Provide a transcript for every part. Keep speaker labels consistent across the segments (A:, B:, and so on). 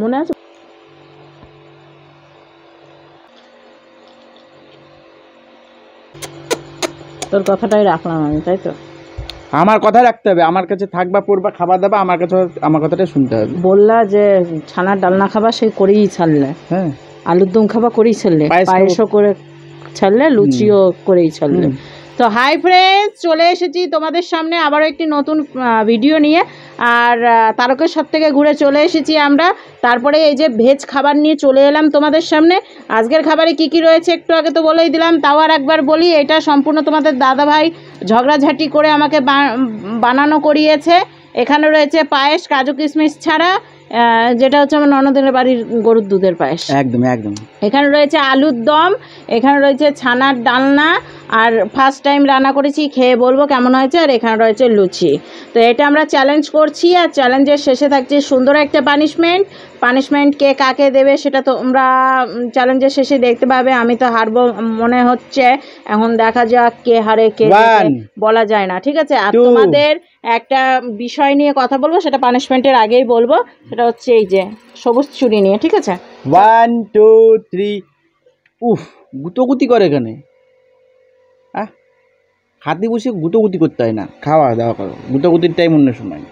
A: মনে আছে? তোর কথাটাই রাখলাম আমি, তাই তো?
B: আমার কথা রাখতে হবে, আমার কাছে থাকবা পড়বা খাবার দাবা আমার কাছে, আমার কথাটাই শুনতে হবে।
A: বললা যে ছানার ডালনা খাবা, সেই করেই ছাড়লে।
B: হ্যাঁ,
A: আলুর দম খাবা করেই ছাড়লে, পায়েসও করে ছাড়লে, লুচিও করেই ছাড়লে। তো হাই ফ্রেন্ডস, চলে এসেছি তোমাদের সামনে আবারও একটি নতুন ভিডিও নিয়ে। আর তারকেশ্বর থেকে ঘুরে চলে এসেছি আমরা। তারপরে এই যে ভেজ খাবার নিয়ে চলে এলাম তোমাদের সামনে। আজকের খাবারে কি কি রয়েছে একটু আগে তো বলেই দিলাম, তাও আর একবার বলি। এটা সম্পূর্ণ তোমাদের দাদাভাই ঝগড়াঝাটি করে আমাকে বানানো করিয়েছে। এখানে রয়েছে পায়েস, কাজু কিশমিশ ছাড়া, যেটা হচ্ছে আমার ননদের বাড়ির গরুর দুধের পায়েস।
B: একদম একদম।
A: এখানে রয়েছে আলুর দম, এখানে রয়েছে ছানার ডালনা, আর ফার্স্ট টাইম রান্না করেছি, খেয়ে বলবো কেমন হয়েছে। আর এখানে রয়েছে লুচি। তো এটা আমরা চ্যালেঞ্জ করছি, আর চ্যালেঞ্জের শেষে থাকছে সুন্দর একটা পানিশমেন্ট কে কাকে দেবে সেটা তোমরা চ্যালেঞ্জের শেষে দেখতে পাবে। আমি তো হারবো মনে হচ্ছে, এখন দেখা যাক কে হারে কে বলা যায় না, ঠিক আছে? আর তোমাদের একটা বিষয় নিয়ে কথা বলবো, সেটা পানিশমেন্টের আগেই বলবো। সেটা হচ্ছে এই যে সবুজ চুরি নিয়ে, ঠিক আছে?
B: 1 2 3। উফ, গুটোগুতি করে এখানে। হাতে বসে গুটোগুতি করতে হয় না, খাওয়া দাওয়া করো। গুটোগুতির টাইম অন্য সময়।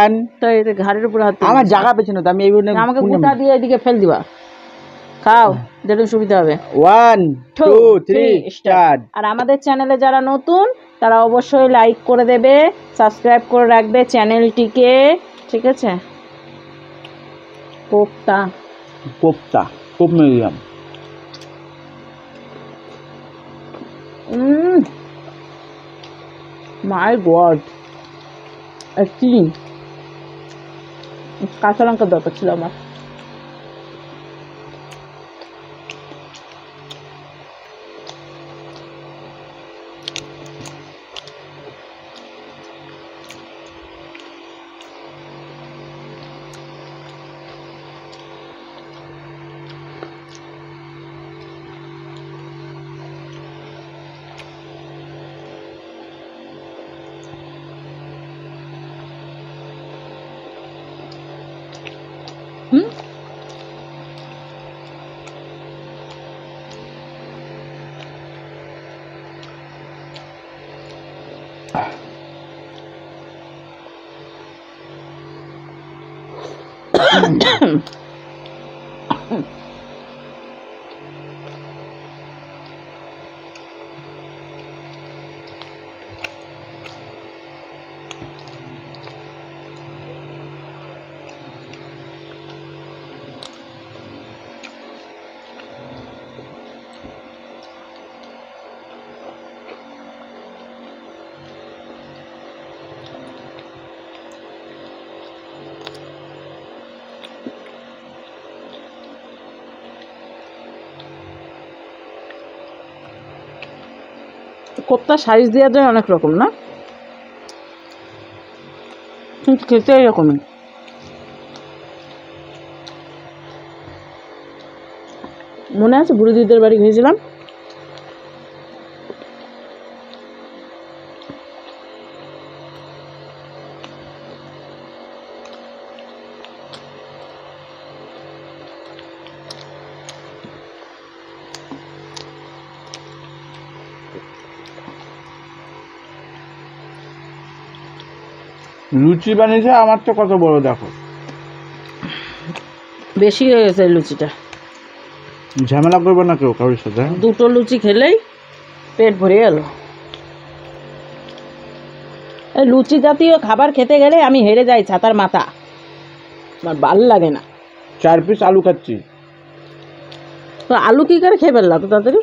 B: 1।
A: তো এই ঘাড়ের উপর হাত,
B: আমার জায়গা পেছনে তো আমি এই
A: আমাকে গোটা দিয়ে এদিকে ফেল দিবা। খাও, যেটা সুবিধা হবে।
B: 1 2 3 স্টার্ট।
A: আর আমাদের চ্যানেলে যারা নতুন তারা অবশ্যই লাইক করে দেবে, সাবস্ক্রাইব করে রাখবে চ্যানেলটিকে, ঠিক আছে? কোপ্তা
B: খুব মিডিয়াম।
A: মাই গড, কি কাঁচা লঙ্কার দরকার ছিল আমার। কোপ্তা সাইজ দেওয়া যায় অনেক রকম, না? কিন্তু খেতে এরকমই। মনে আছে বুড়ি দিদির বাড়ি গিয়েছিলাম,
B: লুচি বানিয়েছে আমার তো কত বড়, দেখো
A: বেশি হয়ে গেছে লুচিটা।
B: ঝামেলা করবে না কেউ কারোর সাথে।
A: দুটো লুচি খেলেই পেট ভরে গেল। এই লুচি জাতীয় খাবার খেতে গেলে আমি হেরে যাই ছাতার মাথা, আমার ভালো লাগে না।
B: 4 পিস আলু খাচ্ছি।
A: তো আলু কি করে খেয়ে ফেললা তো তাড়াতাড়ি?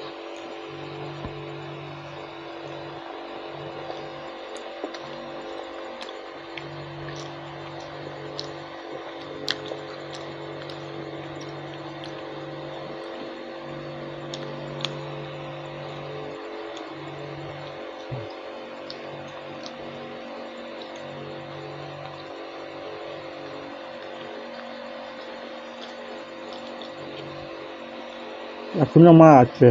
B: এখনো মা আছে।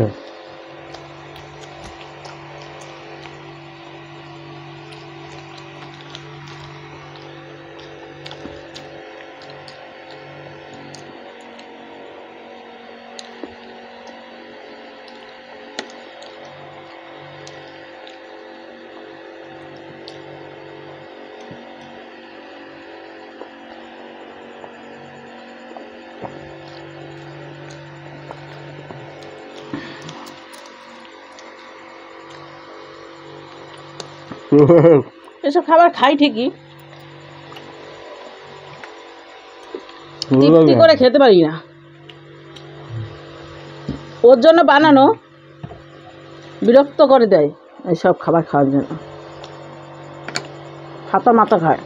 A: এসব খাবার খাই ঠিকই, তৃপ্তি করে খেতে পারি না। ওর জন্য বানানো, বিরক্ত করে দেয় এইসব খাবার খাওয়ার জন্য, হাতা মাথা খায়।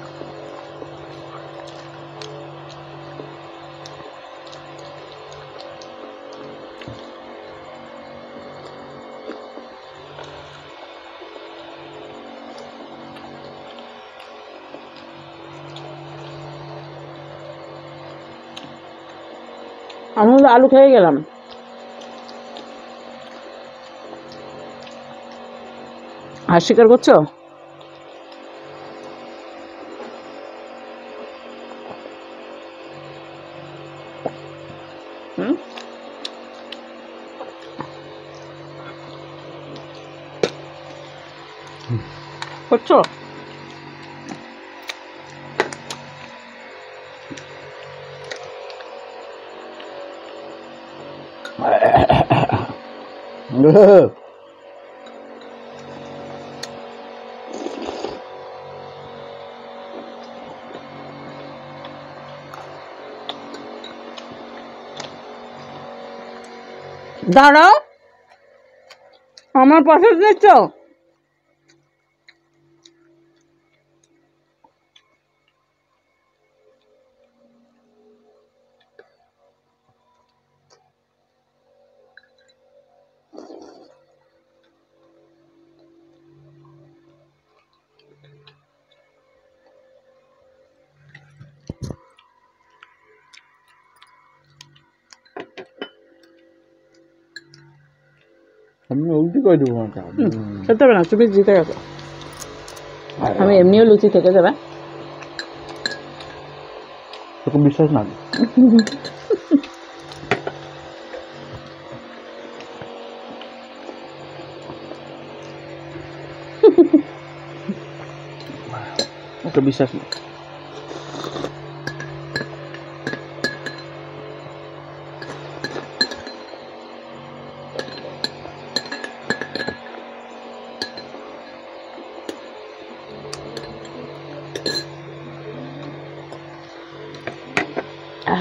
A: আমি আলু খেয়ে গেলাম। আর স্বীকার করছো? করছো? দাঁড়াও, আমার পাশে দিচ্ছ?
B: আমি উল্টি করে দেবো না,
A: খেতে হবে না, তুমি জিতে গেছো। আমি এমনিও লুচি থেকে যাবে,
B: তোকে বিশ্বাস না। ওকে বিশ্বাস না।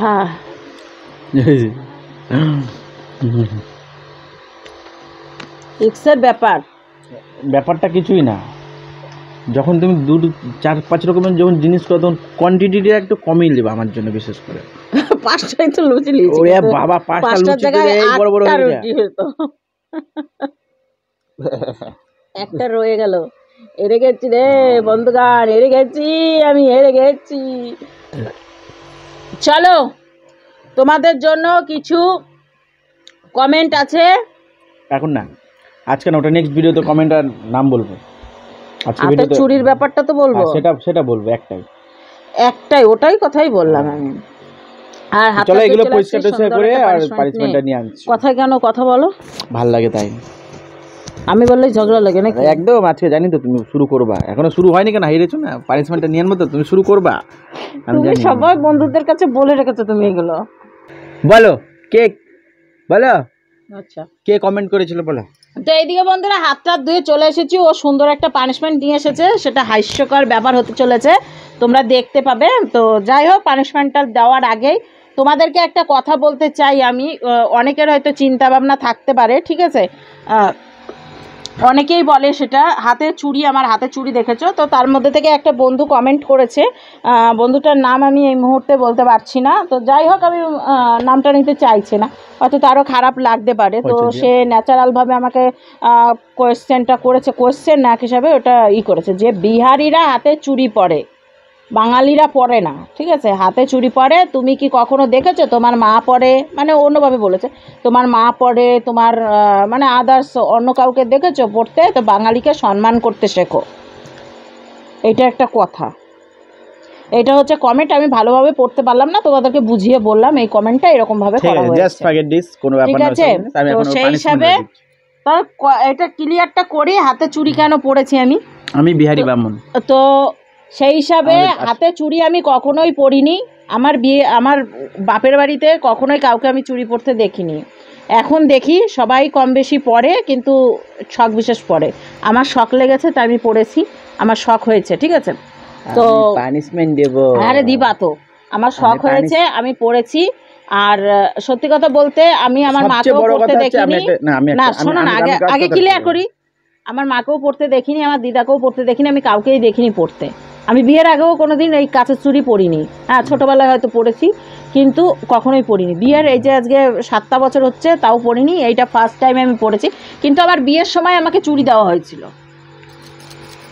A: হ্যাঁ, এক্সের
B: ব্যাপারটা কিছুই না। যখন তুমি 2-4-5 রকমের যখন জিনিস করো তখন কোয়ান্টিটিটা একটু কমই নেবে আমার জন্য, বিশেষ করে।
A: 5টাই তো লুচি নিয়েছি।
B: ওরে বাবা, 5টা লুচি তো এই বড় বড় হয়ে যায়।
A: একটা রয়ে গেল। হেরে গেছি রে বন্ধুগণ, হেরে গেছি, আমি হেরে গেছি। চলো, তোমাদের জন্য কিছু কমেন্ট আছে।
B: এখন না, আজকে না, ওটা নেক্সট ভিডিওতে কমেন্ট আর নাম বলবো। আজকে ভিডিওতে
A: চুরির ব্যাপারটা তো বলবো,
B: সেটা বলবো। একটাই
A: ওটাই কথাই বললাম আমি। আর
B: চলো এগুলো পরিষ্কার করে আর পানিশমেন্টটা নিয়ে আনছি।
A: কথায় কেন কথা বলো, ভাল
B: লাগে তাই।
A: আমি বললেই ঝগড়া লাগে নাকি?
B: একদম। আজকে জানি তো তুমি শুরু করবা, এখনো শুরু হয়নি কেন? হেরেছো না, পানিশমেন্টটা নিয়ে আনবো তো, তুমি শুরু করবা। আমি জানি
A: সবাই বন্ধুদের কাছে বলে রেখেছো তুমি এগুলো।
B: বলো কে, বলো।
A: আচ্ছা,
B: কে কমেন্ট করেছিল বলো।
A: তো এইদিকে বন্ধুরা হাতটা ধুয়ে চলে এসেছি, ও সুন্দর একটা পানিশমেন্ট নিয়ে এসেছে, সেটা হাস্যকর ব্যাপার হতে চলেছে, তোমরা দেখতে পাবে। তো যাই হোক, পানিশমেন্টটা দেওয়ার আগেই তোমাদেরকে একটা কথা বলতে চাই আমি। অনেকের হয়তো চিন্তা ভাবনা থাকতে পারে, ঠিক আছে? অনেকেই বলে সেটা হাতে চুড়ি, আমার হাতে চুড়ি দেখেছো তো, তার মধ্যে থেকে একটা বন্ধু কমেন্ট করেছে, বন্ধুটার নাম আমি এই মুহূর্তে বলতে পারছি না। তো যাই হোক, আমি নামটা নিতে চাইছি না, হয়তো তারও খারাপ লাগতে পারে। তো সে ন্যাচারালভাবে আমাকে কোয়েশ্চেনটা করেছে, কোয়েশ্চেন না হিসাবে ওটা করেছে যে বিহারিরা হাতে চুড়ি পরে, বাঙালিরা পরে না, ঠিক আছে? হাতে চুড়ি পরে, তুমি কি কখনো দেখেছো তোমার মা পরে? মানে অন্যভাবে বলেছে, তোমার মা পরে, তোমার মানে আদার্স অন্য কাউকে দেখেছো পড়তে? তো বাঙালিকে সম্মান করতে শেখো, এটা একটা কথা। এটা হচ্ছে কমেন্ট, আমি ভালোভাবে পড়তে পারলাম না, তোমাদেরকে বুঝিয়ে বললাম এই কমেন্টটা এরকমভাবে করা হয়েছে, ঠিক আছে? তো সেই হিসাবে তার এটা ক্লিয়ারটা করি, হাতে চুড়ি কেন পরেছি আমি
B: বিহারি ব্রাহ্মণ।
A: তো সেই হিসাবে হাতে চুড়ি আমি কখনোই পরিনি। আমার বাপের বাড়িতে কখনোই কাউকে আমি চুড়ি পরতে দেখিনি। এখন দেখি সবাই কম বেশি পড়ে, কিন্তু শখ বিশেষ পড়ে। আমার শখ লেগেছে তাই আমি পড়েছি, আমার শখ হয়েছে, ঠিক আছে। তো
B: পানিশমেন্ট দেব।
A: আরে দিবা তো, আমার শখ হয়েছে, আমি পড়েছি। আর সত্যি কথা বলতে আমি আমার মাকেও পড়তে দেখিনি। না শোনো না, আগে আগে ক্লিয়ার করি। আমার মাকেও পড়তে দেখিনি, আমার দিদাকেও পড়তে দেখিনি, আমি কাউকেই দেখিনি পড়তে। আমি বিয়ের আগেও কোনোদিন এই কাঁচের চুড়ি পরিনি। হ্যাঁ, ছোটোবেলায় হয়তো পড়েছি, কিন্তু কখনোই পরিনি। বিয়ের এই যে আজকে 7টা বছর হচ্ছে তাও পরিনি, এইটা ফার্স্ট টাইম আমি পড়েছি। কিন্তু আমার বিয়ের সময় আমাকে চুড়ি দেওয়া হয়েছিল,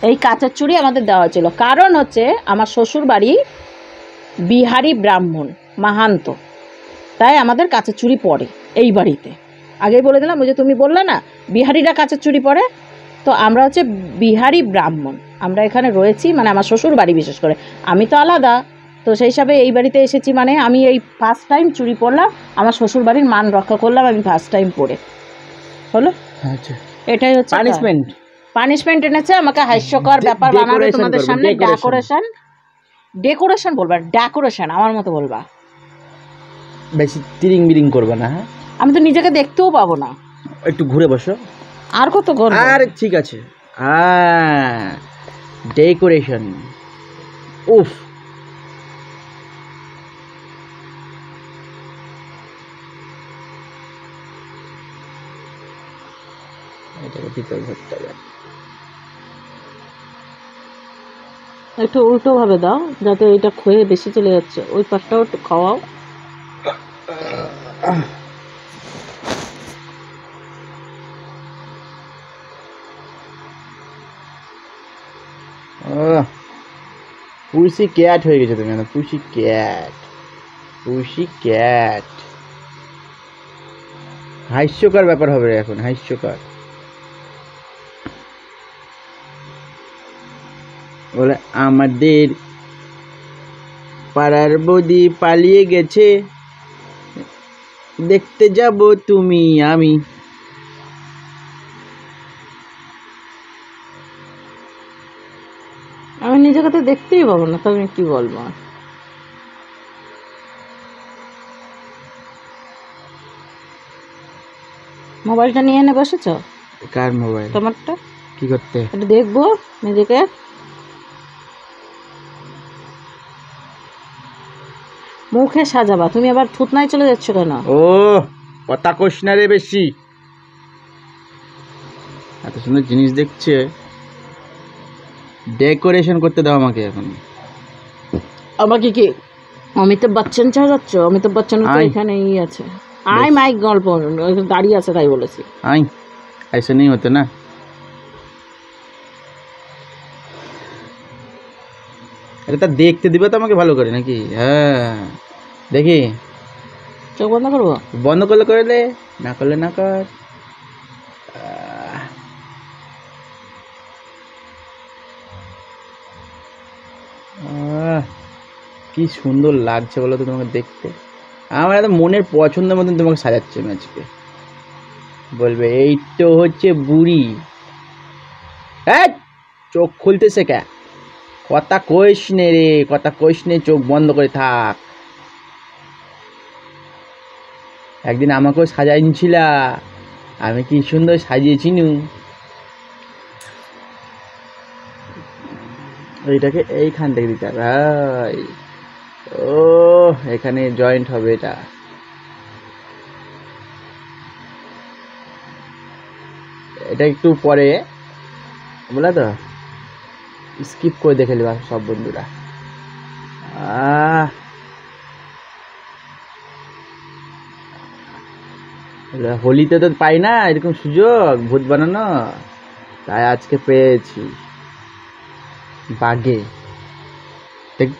A: এই কাঁচের চুড়ি আমাদের দেওয়া হয়েছিল। কারণ হচ্ছে আমার শ্বশুর বাড়ি বিহারি ব্রাহ্মণ মাহান্ত, তাই আমাদের কাঁচের চুড়ি পরে এই বাড়িতে। আগেই বলে দিলাম, ওই যে তুমি বললে না বিহারিরা কাঁচের চুড়ি পরে, তো আমরা হচ্ছে বিহারি ব্রাহ্মণ, আমরা এখানে রয়েছি, মানে আমার শ্বশুর বাড়ি বিশেষ করে। আমি তো আলাদা, তো সেই হিসাবে এই বাড়িতে এসেছি, মানে আমি এই ফার্স্ট টাইম চুড়ি পরলাম, আমার শ্বশুর বাড়ির মান রক্ষা করলাম আমি ফার্স্ট টাইম পরে। হলো,
B: আচ্ছা,
A: এটাই হচ্ছে
B: পানিশমেন্ট।
A: পানিশমেন্ট এনেছে আমাকে, হাস্যকর ব্যাপার বানাবে তোমাদের সামনে। ডেকোরেশন বলবা, ডেকোরেশন আমার মতো বলবা,
B: বেশি তিরিং বিরিং করবে না। হ্যাঁ,
A: আমি তো নিজেকে দেখতেও পাবো না।
B: একটু ঘুরে বসো।
A: আর কত করব?
B: আর ঠিক আছে, ডেকোরেশন। উফ, এটাকে ভিতরে ধরতে হবে।
A: একটু উল্টো ভাবে দাও, যাতে এটা ক্ষয়ে বেশি চলে যাচ্ছে, ওই পাশটাও একটু খাওয়াও।
B: পুষি ক্যাট হয়ে গেছে তুমি, পুষি ক্যাট, পুষি ক্যাট। হাস্যকর ব্যাপার হবে এখন, হাস্যকর। বলে আমাদের পাড়ার বৌদি পালিয়ে গেছে, দেখতে যাব তুমি আমি।
A: আমি নিজেকে তো দেখতেই পাবো না, তুমি কি বলবো? মোবাইলটা নিয়ে এনে বসেছ?
B: কার মোবাইল?
A: তোমারটা।
B: কি করতে?
A: একটু দেখবো নিজেকে। মুখে সাজাবা, তুমি আবার থুতনায় চলে যাচ্ছ কেন?
B: ও, কথা কোশ না রে বেশি। এত সুন্দর জিনিস দেখছে, ডেকোরেশন করতে দাও আমাকে এখন।
A: আমাকে কি অমিতাভ বচ্চন চাচ্ছ? অমিতাভ বচ্চন তো এখানেই আছে। আই মাইক গল্প দাঁড়িয়ে আছে তাই বলেছি।
B: আই ऐसे नहीं होते ना। এটা দেখতে দিবে তো আমাকে ভালো করে নাকি? হ্যাঁ দেখি।
A: চোখ বন্ধ করবো?
B: বন্ধ করলে করলে, না করলে না কর। কি সুন্দর লাগছে বলো তো তোমাকে দেখতে। আমার একদম মনের পছন্দের মতন তোমাকে সাজাচ্ছে আমি আজকে। বলবে এই তো হচ্ছে বুড়ি। হ্যাঁ, চোখ খুলতেছে কে? কথা কইস নে রে, কথা কইস নে, চোখ বন্ধ করে থাক। একদিন আমাকেও সাজাইছিলা, আমি কি সুন্দর সাজিয়েছি নু। এইটাকে এইখান থেকে দিতে হবে। ও, এখানে জয়েন্ট হবে এটা। এটা একটু পরে বলে তো স্কিপ করে দেখে নেবা সব বন্ধুরা। হোলিতে তো পাই না এরকম সুযোগ ভূত বানানো, তাই আজকে পেয়েছি। বাগে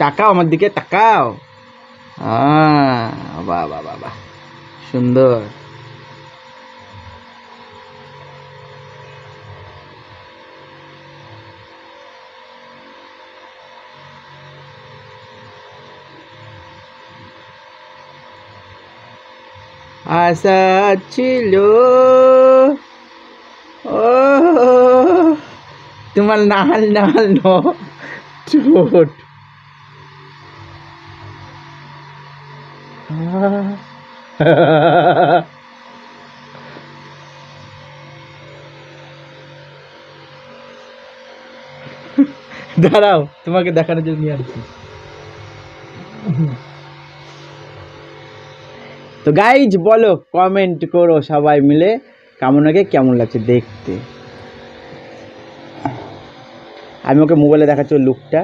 B: তাকাও আমার দিকে, তাকাও। বাহ বাহ বাহ বাহ, সুন্দর। আশা ছিল ও তোমার নাল নাল ঠোঁট, দাঁড়াও তোমাকে দেখানোর জন্য নিয়ে আসছি। তো গাইজ বলো, কমেন্ট করো সবাই মিলে কামনাকে কেমন লাগছে দেখতে। আমি ওকে মোবাইলে দেখাচ্ছি ওর লুকটা।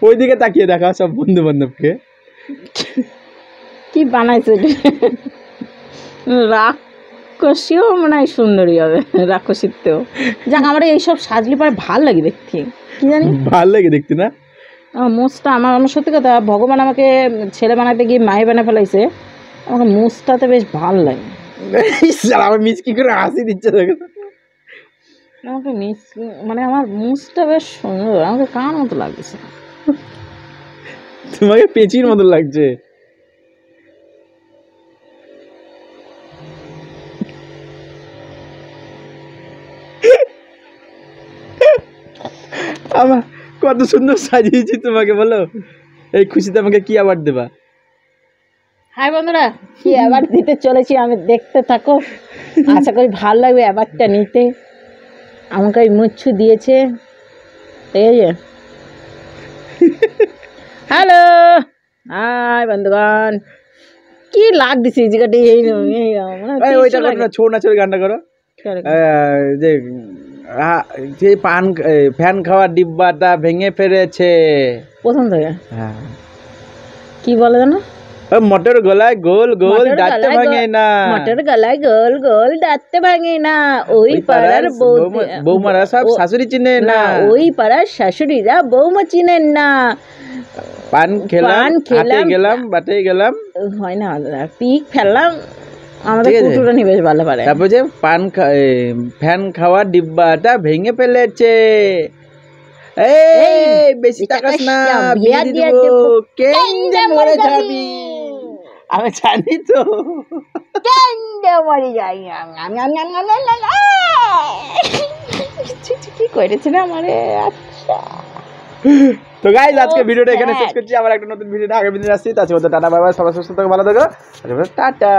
B: ওইদিকে তাকিয়ে দেখা সব বন্ধু বান্ধবকে
A: কি বানাইছে রাক্ষসীও মনে হয় সুন্দরী হবে, রাক্ষসীতেও। যাক আমার এইসব সাজলে পরে ভাল লাগে দেখতে, কি জানি
B: ভাল লাগে দেখতে না।
A: মোষটা আমার সত্যি কথা, ভগবান আমাকে ছেলে বানাতে গিয়ে মায়ে বানা ফেলাইছে, আমাকে মোষটাতে বেশ ভাল লাগে।
B: আমার মিস কি করে হাসি দিচ্ছে দেখো,
A: আমাকে মানে আমার মুছটা বেশ সুন্দর, আমাকে কার মতো লাগছে।
B: তোমাকে পেঁচির মতো লাগছে। আমার কত সুন্দর সাজিয়েছি তোমাকে, বলো এই খুশিতে আমাকে কি অ্যাওয়ার্ড দেবা?
A: হাই বন্ধুরা, কি অ্যাওয়ার্ড দিতে চলেছি আমি, দেখতে থাকো। আশা করি ভালো লাগবে অ্যাওয়ার্ডটা নিতে। আমাকে ওই মুচ্ছু দিয়েছে, এই যে হ্যালো হাই বন্ধুগণ, কি লাগ দিছে এই জায়গাটা,
B: ওইটা করো না, ছৌ নাচের গানটা করো। যে ফ্যান খাওয়ার ডিব্বাটা ভেঙে ফেলেছে
A: প্রথম থেকে।
B: হ্যাঁ,
A: কি বলে জানো?
B: মটর গলায় গোল গোল দাঁতে ভাঙে না,
A: মটর গলায় গোল গোল দাঁতে ভাঙে না, ওই পাড়ার
B: বৌমারা সব শাশুড়ি চিনে না,
A: ওই পাড়ার শাশুড়িরা বৌমা চিনেন না।
B: পান খেলাম, হাতে গেলাম, বাটে গেলাম,
A: হয় না পিক ফেললাম, আমাদের কুটুরা নি বেশ ভালো পারে।
B: তারপর যে ফ্যান খাওয়ার ডিব্বাটা ভেঙে ফেলেছে, এই বেশি টাকাস না, বিয়ে দিয়ে দেবো, কেন্দে মরে যাবি। আমি জানি তো,
A: কেন্দে মরে যাই। কি করেছে না আমারে। আচ্ছা
B: তো গাইস আজকে ভিডিওটা এখানে শেষ করছি, আবার একটা নতুন ভিডিও আগামী দিন আসছি। তার সাথে টাটা বাই বাই, সবাই সুস্থ থাকো, ভালো থাকো, টাটা।